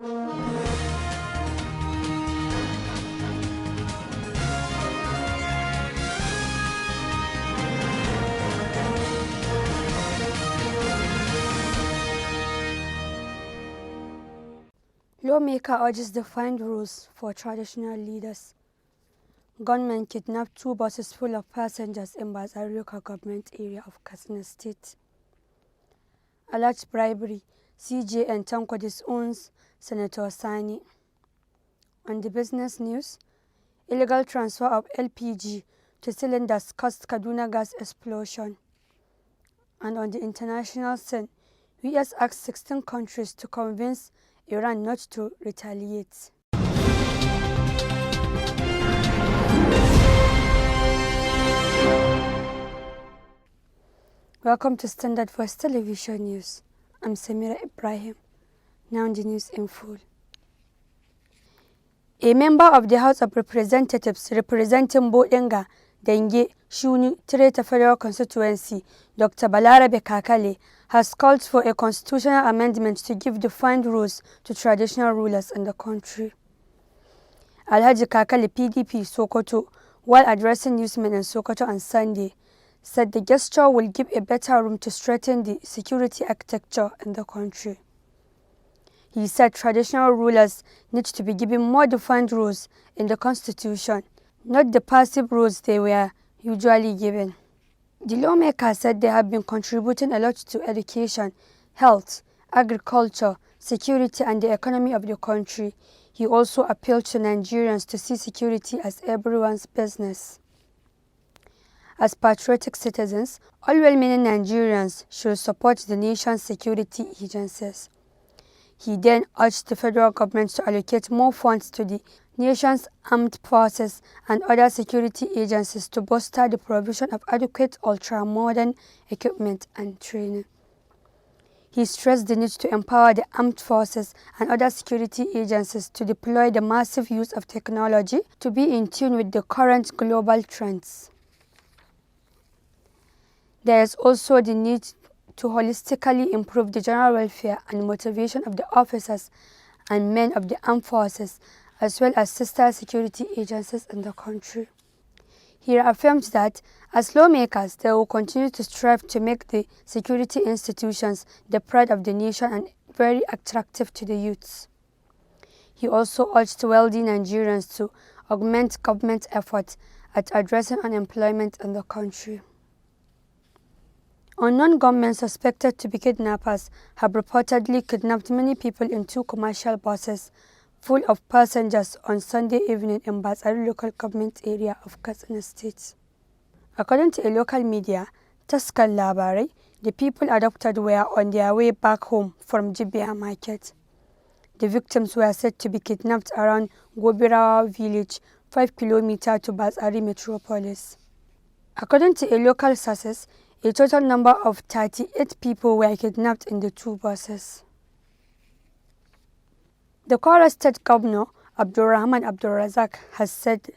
Lawmaker urges defined rules for traditional leaders. Gunmen kidnapped 2 buses full of passengers in Batsari local government area of Katsina State. Alleged bribery, CJN Tanko disowns Senator Sani. On the business news, illegal transfer of LPG to cylinders caused Kaduna gas explosion. And on the international scene, US asked 16 countries to convince Iran not to retaliate. Welcome to Standard Voice Television News. I'm Samira Ibrahim. Now the news in full. A member of the House of Representatives representing Bodinga, Denge, Shuni, Treta Federal Constituency, Dr. Balarabe Kakale, has called for a constitutional amendment to give defined rules to traditional rulers in the country. Alhaji Kakale, PDP, Sokoto, while addressing newsmen in Sokoto on Sunday, said the gesture will give a better room to strengthen the security architecture in the country. He said traditional rulers need to be given more defined roles in the constitution, not the passive roles they were usually given. The lawmaker said they have been contributing a lot to education, health, agriculture, security and the economy of the country. He also appealed to Nigerians to see security as everyone's business. As patriotic citizens, all well-meaning Nigerians should support the nation's security agencies. He then urged the federal government to allocate more funds to the nation's armed forces and other security agencies to bolster the provision of adequate ultra-modern equipment and training. He stressed the need to empower the armed forces and other security agencies to deploy the massive use of technology to be in tune with the current global trends. There is also the need to holistically improve the general welfare and motivation of the officers and men of the armed forces, as well as sister security agencies in the country. He affirmed that, as lawmakers, they will continue to strive to make the security institutions the pride of the nation and very attractive to the youths. He also urged wealthy Nigerians to augment government efforts at addressing unemployment in the country. Unknown gunmen suspected to be kidnappers have reportedly kidnapped many people in 2 commercial buses full of passengers on Sunday evening in Batsari local government area of Katsina State. According to a local media, Taskar Labarai, the people abducted were on their way back home from Jibia Market. The victims were said to be kidnapped around Gobirawa village, 5 kilometers to Batsari metropolis. According to a local sources, a total number of 38 people were kidnapped in the 2 buses. The Kwara State Governor, Abdulrahman Abdulrazak, has said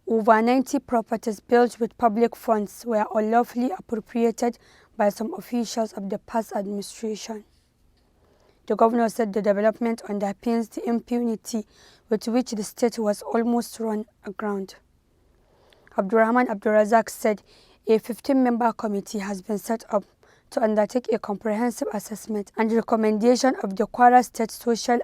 over 90 properties built with public funds were unlawfully appropriated by some officials of the past administration. The governor said the development underpins the impunity with which the state was almost run aground. Abdulrahman Abdulrazak said a 15-member committee has been set up to undertake a comprehensive assessment and recommendation of the Kwara State Social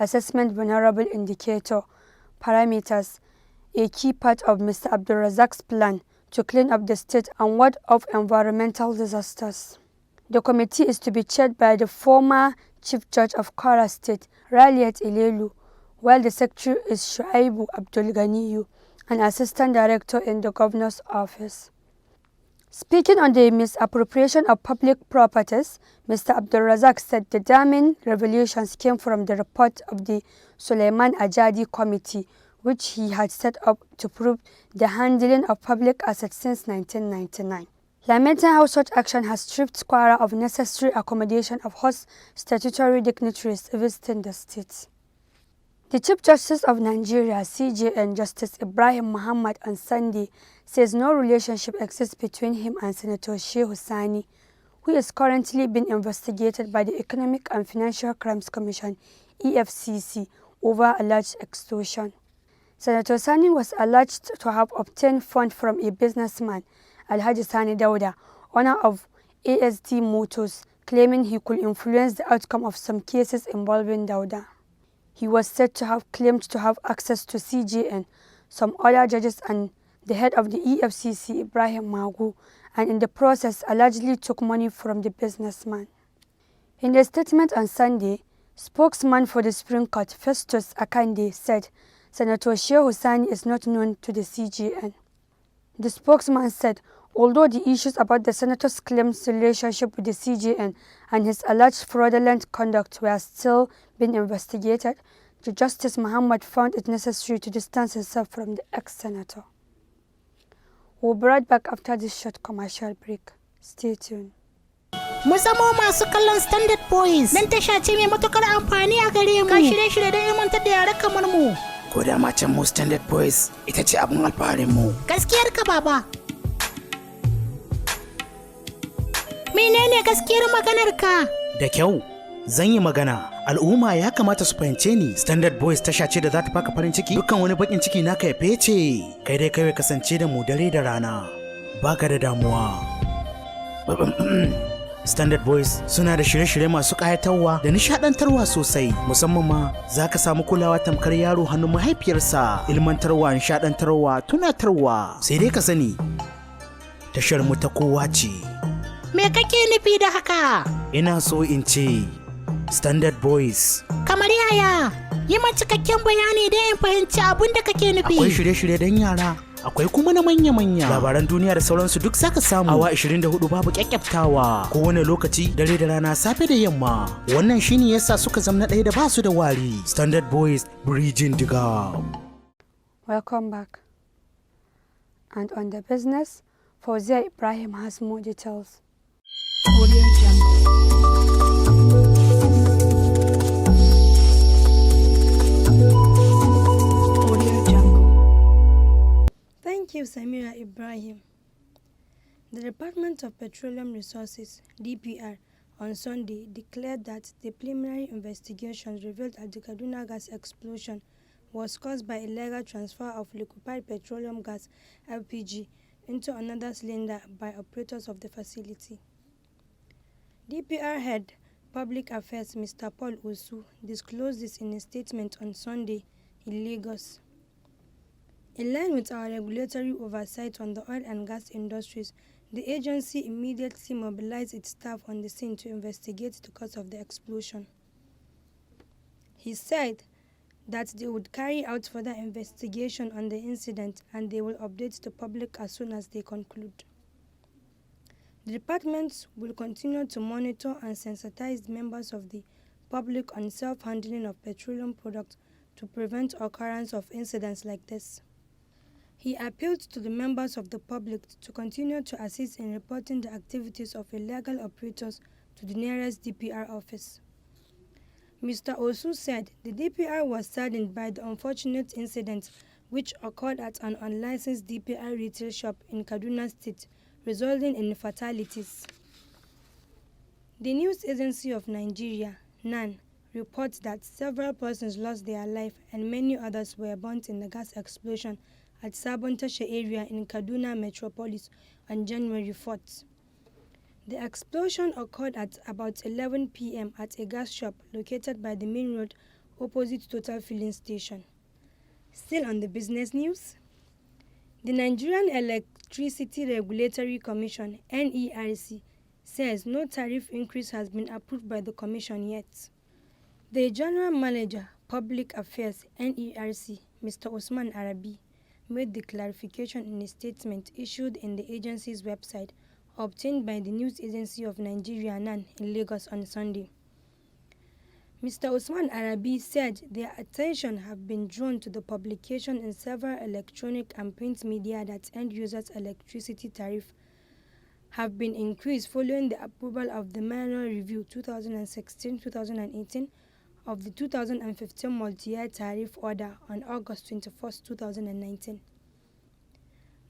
Assessment Vulnerable Indicator parameters, a key part of Mr. Abdulrazak's plan to clean up the state and ward off environmental disasters. The committee is to be chaired by the former Chief Judge of Kwara State, Raliat Ilelu, while the Secretary is Shuaibu Abdul Ganiyu, an Assistant Director in the Governor's Office. Speaking on the misappropriation of public properties, Mr. Abdulrazak said the damning revelations came from the report of the Suleiman Ajadi Committee, which he had set up to prove the handling of public assets since 1999. Lamenting how such action has stripped Kwara of necessary accommodation of host statutory dignitaries visiting the state. The Chief Justice of Nigeria, CJN Justice Ibrahim Muhammad on Sunday, says no relationship exists between him and Senator Shehu Sani, who is currently being investigated by the Economic and Financial Crimes Commission, EFCC over alleged extortion. Senator Sani was alleged to have obtained funds from a businessman, Alhaji Sani Dauda, owner of ASD Motors, claiming he could influence the outcome of some cases involving Dauda. He was said to have claimed to have access to CJN, some other judges and the head of the EFCC, Ibrahim Magu, and in the process allegedly took money from the businessman. In a statement on Sunday, spokesman for the Supreme Court, Festus Akande, said Senator Shehu Sani is not known to the CJN. The spokesman said, although the issues about the senator's claimed relationship with the CJN and his alleged fraudulent conduct were still being investigated, the Justice Muhammad found it necessary to distance himself from the ex-senator. We'll be right back after this short commercial break. Stay tuned. Mu zama masu kallon Standard Boys nan tasha ce mai matukar amfani a gare mu. Ka shirye-shirye da ilmantar da yara kamar mu. Ko da macen mu Standard Boys ita ce abin alfaharin mu. Gaskiyar ka baba. Menene gaskiyar maganar ka? Da kyau, zan yi magana. Al'umma ya kamata su fahimce ni. Standard Boys tasha ce da za ta baka farin ciki. Dukkan wani bakin ciki naka ya fece. Kai dai kawai kasance da mu dare da rana. Baka da damuwa. Standard Boys suna da shirye-shirye masu ƙayatarwa da nishaɗantarwa sosai, musamman ma za ka samu kulawa tamkar yaro hannun mahaifiyarsa, ilmantarwa, nishaɗantarwa, tunatarwa. Sai dai ka sani, tashar mu ta kowa ce. Me kake nufi da haka? Ina so in ce Standard Boys. Kamar yaya? Yi min cikakken bayani don in fahimci abin da kake nufi. Akwai shirye-shirye don yara. Akwai kuma na manya-manya labaran duniya da sauransu duk zaka samu awa 24 babu kyakkyaftawa kowane lokaci dare da rana safe da yamma. Wannan shine yasa suka zama na ɗaya da basu da wari. Standard Boys, bridging the gap. Welcome back. And on the business, Fauzia Ibrahim has more details. Thank you, Samira Ibrahim. The Department of Petroleum Resources, DPR, on Sunday declared that the preliminary investigations revealed that the Kaduna gas explosion was caused by illegal transfer of liquefied petroleum gas (LPG) into another cylinder by operators of the facility. DPR head Public Affairs Mr. Paul Osu disclosed this in a statement on Sunday in Lagos. In line with our regulatory oversight on the oil and gas industries, the agency immediately mobilized its staff on the scene to investigate the cause of the explosion. He said that they would carry out further investigation on the incident and they will update the public as soon as they conclude. The department will continue to monitor and sensitize members of the public on self-handling of petroleum products to prevent occurrence of incidents like this. He appealed to the members of the public to continue to assist in reporting the activities of illegal operators to the nearest DPR office. Mr. Osu said the DPR was saddened by the unfortunate incident which occurred at an unlicensed DPR retail shop in Kaduna State, resulting in fatalities. The News Agency of Nigeria, NAN, reports that several persons lost their life and many others were burnt in the gas explosion at Sabon Tasha area in Kaduna Metropolis on January 4th. The explosion occurred at about 11 p.m. at a gas shop located by the main road opposite Total Filling Station. Still on the business news, the Nigerian Electricity Regulatory Commission (NERC) says no tariff increase has been approved by the commission yet. The General Manager, Public Affairs (NERC), Mr. Usman Arabi, made the clarification in a statement issued in the agency's website obtained by the News Agency of Nigeria (NAN) in Lagos on Sunday. Mr. Usman Arabi said their attention have been drawn to the publication in several electronic and print media that end users' electricity tariff have been increased following the approval of the Minor Review 2016-2018 of the 2015 Multi-Year Tariff Order on August 21, 2019.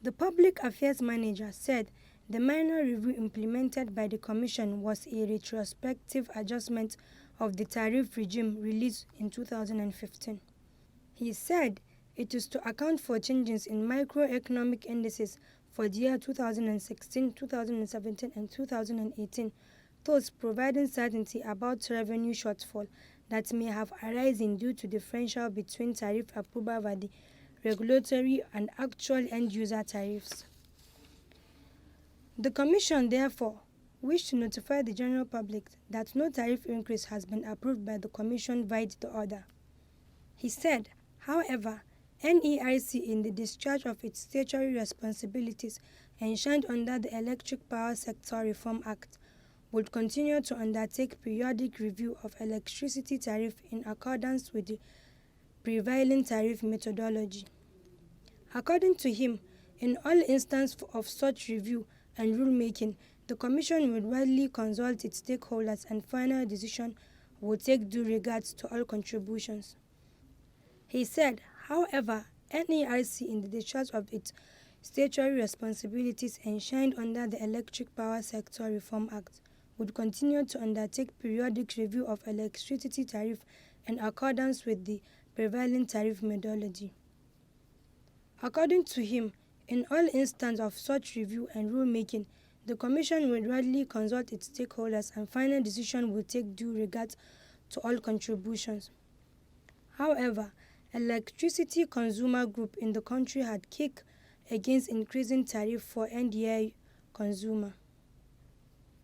The Public Affairs Manager said the minor review implemented by the Commission was a retrospective adjustment of the tariff regime released in 2015. He said it is to account for changes in microeconomic indices for the year 2016, 2017, and 2018, thus providing certainty about revenue shortfall that may have arisen due to differential between tariff approval by the regulatory and actual end-user tariffs. The Commission, therefore, wished to notify the general public that no tariff increase has been approved by the Commission via the order. He said, however, NERC, in the discharge of its statutory responsibilities enshrined under the Electric Power Sector Reform Act, would continue to undertake periodic review of electricity tariff in accordance with the prevailing tariff methodology. According to him, in all instances of such review and rulemaking, the Commission would widely consult its stakeholders and final decision will take due regards to all contributions. He said, however, NERC, in the discharge of its statutory responsibilities enshrined under the Electric Power Sector Reform Act, would continue to undertake periodic review of electricity tariff in accordance with the prevailing tariff methodology. According to him, in all instances of such review and rulemaking, the Commission will widely consult its stakeholders and final decision will take due regard to all contributions. However, electricity consumer group in the country had kicked against increasing tariff for end-year consumer.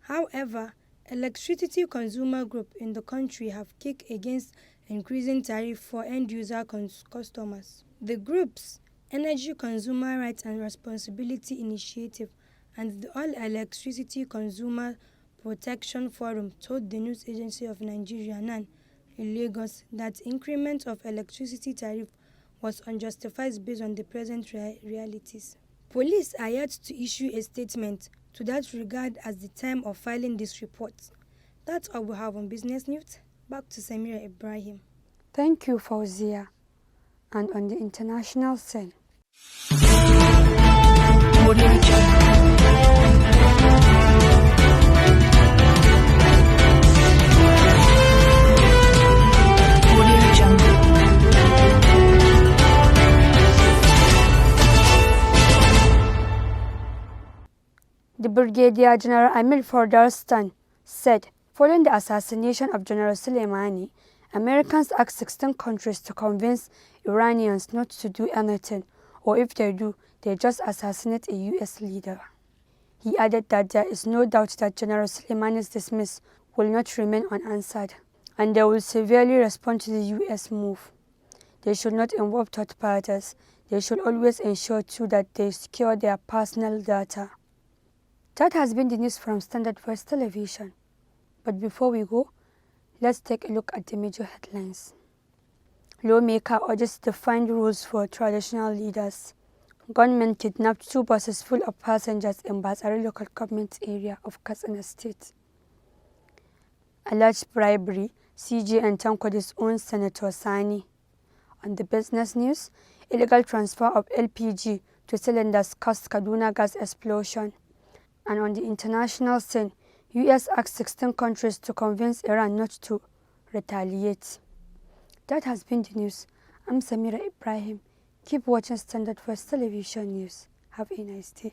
However, electricity consumer group in the country have kicked against increasing tariff for end-user customers. The group's Energy Consumer Rights and Responsibility Initiative and the All Electricity Consumer Protection Forum told the news agency of Nigeria, NAN, in Lagos that increment of electricity tariff was unjustified based on the present realities. Police are yet to issue a statement to that regard as the time of filing this report. That's all we have on Business News. Back to Samira Ibrahim. Thank you, Fauzia. And on the international scene. The Brigadier General Amir Fordarstan said, following the assassination of General Soleimani, Americans asked 16 countries to convince Iranians not to do anything, or if they do, they just assassinate a U.S. leader. He added that there is no doubt that General Soleimani's dismiss will not remain unanswered, and they will severely respond to the U.S. move. They should not involve third parties. They should always ensure too that they secure their personal data. That has been the news from Standard Voice Television. But before we go, let's take a look at the major headlines. Lawmaker urges defined rules for traditional leaders. Gunmen kidnapped 2 buses full of passengers in Batsari local government area of Katsina State. Alleged bribery, CJN Tanko's own Senator Sani. On the business news, illegal transfer of LPG to cylinders caused Kaduna gas explosion. And on the international scene, US asked 16 countries to convince Iran not to retaliate. That has been the news. I'm Samira Ibrahim. Keep watching Standard Voice Television News. Have a nice day.